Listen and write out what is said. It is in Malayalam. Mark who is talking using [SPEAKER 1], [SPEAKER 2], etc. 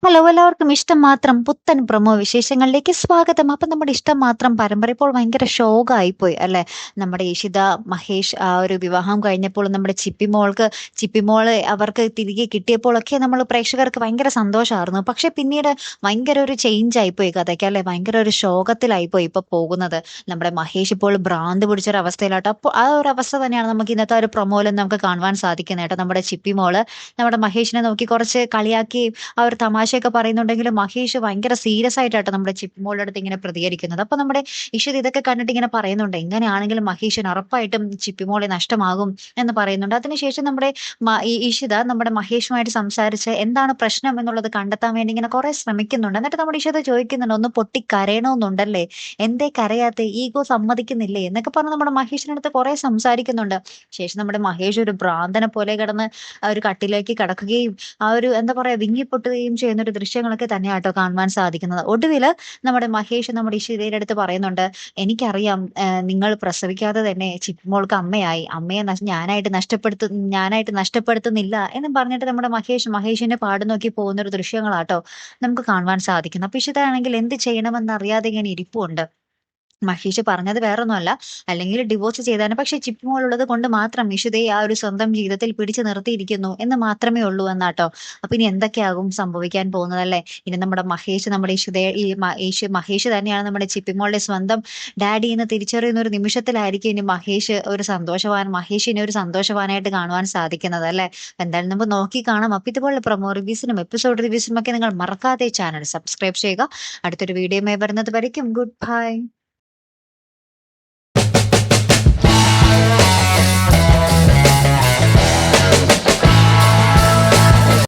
[SPEAKER 1] ഹലോ എല്ലാവർക്കും ഇഷ്ടം മാത്രം പുത്തൻ പ്രൊമോ വിശേഷങ്ങളിലേക്ക് സ്വാഗതം. അപ്പൊ നമ്മുടെ ഇഷ്ടം മാത്രം പരമ്പര ഇപ്പോൾ ഭയങ്കര ഷോക്കായിപ്പോയി അല്ലെ. നമ്മുടെ ഇഷിത മഹേഷ് ആ ഒരു വിവാഹം കഴിഞ്ഞപ്പോൾ നമ്മുടെ ചിപ്പിമോള് അവർക്ക് തിരികെ കിട്ടിയപ്പോഴൊക്കെ നമ്മൾ പ്രേക്ഷകർക്ക് ഭയങ്കര സന്തോഷമായിരുന്നു. പക്ഷെ പിന്നീട് ഭയങ്കര ഒരു ചേഞ്ച് ആയിപ്പോയി കഥയ്ക്ക് അല്ലെ. ഭയങ്കര ഒരു ശോകത്തിലായിപ്പോയി ഇപ്പൊ പോകുന്നത്. നമ്മുടെ മഹേഷ് ഇപ്പോൾ ഭ്രാന്ത് പിടിച്ചൊരു അവസ്ഥയിലാട്ടോ. അപ്പോൾ ആ ഒരു അവസ്ഥ തന്നെയാണ് നമുക്ക് ഇന്നത്തെ ഒരു പ്രൊമോയിൽ നമുക്ക് കാണുവാൻ സാധിക്കുന്നത് കേട്ടോ. നമ്മുടെ ചിപ്പിമോള് നമ്മുടെ മഹേഷിനെ നോക്കി കുറച്ച് കളിയാക്കി ആ ഒരു തമാശയൊക്കെ പറയുന്നുണ്ടെങ്കിലും മഹേഷ് ഭയങ്കര സീരിയസ് ആയിട്ടാട്ടോ നമ്മുടെ ചിപ്പിമോളുടെ അടുത്ത് ഇങ്ങനെ പ്രതികരിക്കുന്നത്. അപ്പൊ നമ്മുടെ ഇഷിത ഇതൊക്കെ കണ്ടിട്ട് ഇങ്ങനെ പറയുന്നുണ്ട്, എങ്ങനെയാണെങ്കിലും മഹേഷിന് ഉറപ്പായിട്ടും ചിപ്പിമോളെ നഷ്ടമാകും എന്ന് പറയുന്നുണ്ട്. അതിനുശേഷം നമ്മുടെ ഈ ഇഷിത നമ്മുടെ മഹേഷുമായിട്ട് സംസാരിച്ച് എന്താണ് പ്രശ്നം എന്നുള്ളത് കണ്ടെത്താൻ വേണ്ടി ഇങ്ങനെ കുറെ ശ്രമിക്കുന്നുണ്ട്. എന്നിട്ട് നമ്മുടെ ഇഷിത ചോദിക്കുന്നുണ്ട്, ഒന്ന് പൊട്ടി കരയണമെന്നുണ്ടല്ലേ, എന്തേ കരയാത്ത, ഈഗോ സമ്മതിക്കുന്നില്ലേ എന്നൊക്കെ പറഞ്ഞ് നമ്മുടെ മഹേഷിനടുത്ത് കുറെ സംസാരിക്കുന്നുണ്ട്. ശേഷം നമ്മുടെ മഹേഷ് ഒരു ഭ്രാന്തനെ പോലെ കിടന്ന് ആ ഒരു കട്ടിലേക്ക് കിടക്കുകയും ആ ഒരു എന്താ പറയാ വിങ്ങിപ്പൊട്ടുകയും ചെയ്യുന്ന ഒരു ദൃശ്യങ്ങളൊക്കെ തന്നെയാട്ടോ കാണുവാൻ സാധിക്കുന്നത്. ഒടുവില് നമ്മുടെ മഹേഷ് നമ്മുടെ ഇഷിതയുടെ അടുത്ത് പറയുന്നുണ്ട്, എനിക്കറിയാം നിങ്ങൾ പ്രസവിക്കാതെ തന്നെ ചിപ്പിമോൾക്ക് അമ്മയായി, അമ്മയെ ഞാനായിട്ട് നഷ്ടപ്പെടുത്തുന്നില്ല എന്നും പറഞ്ഞിട്ട് നമ്മുടെ മഹേഷിന്റെ പാട് നോക്കി പോകുന്ന ഒരു ദൃശ്യങ്ങളാട്ടോ നമുക്ക് കാണുവാൻ സാധിക്കുന്നത്. അപ്പൊ ഇഷിതയാണെങ്കിൽ എന്ത് ചെയ്യണമെന്ന് അറിയാതെ ഇങ്ങനെ ഇരിപ്പുണ്ട്. മഹേഷ് പറഞ്ഞത് വേറൊന്നുമല്ല, അല്ലെങ്കിൽ ഡിവോഴ്സ് ചെയ്താലും, പക്ഷെ ചിപ്പുമോൾ ഉള്ളത് കൊണ്ട് മാത്രം ഇഷിതയെ ആ ഒരു സ്വന്തം ജീവിതത്തിൽ പിടിച്ചു നിർത്തിയിരിക്കുന്നു എന്ന് മാത്രമേ ഉള്ളൂ എന്നാട്ടോ. അപ്പൊ ഇനി എന്തൊക്കെയാകും സംഭവിക്കാൻ പോകുന്നത് അല്ലെ. ഇനി നമ്മുടെ മഹേഷ് നമ്മുടെ ഇഷിതയെ മഹേഷ് തന്നെയാണ് നമ്മുടെ ചിപ്പിമോളുടെ സ്വന്തം ഡാഡി എന്ന് തിരിച്ചറിയുന്ന ഒരു നിമിഷത്തിലായിരിക്കും ഇനി മഹേഷിനെ ഒരു സന്തോഷവാനായിട്ട് കാണുവാൻ സാധിക്കുന്നത് അല്ലെ. എന്തായാലും നമുക്ക് നോക്കി കാണാം. അപ്പൊ ഇതുപോലെ പ്രൊമോ റിവ്യൂസിനും എപ്പിസോഡ് റിവ്യൂസിനും ഒക്കെ നിങ്ങൾ മറക്കാതെ ചാനൽ സബ്സ്ക്രൈബ് ചെയ്യുക. അടുത്തൊരു വീഡിയോയുമായി വരുന്നത് വരയ്ക്കും ഗുഡ് ബൈ.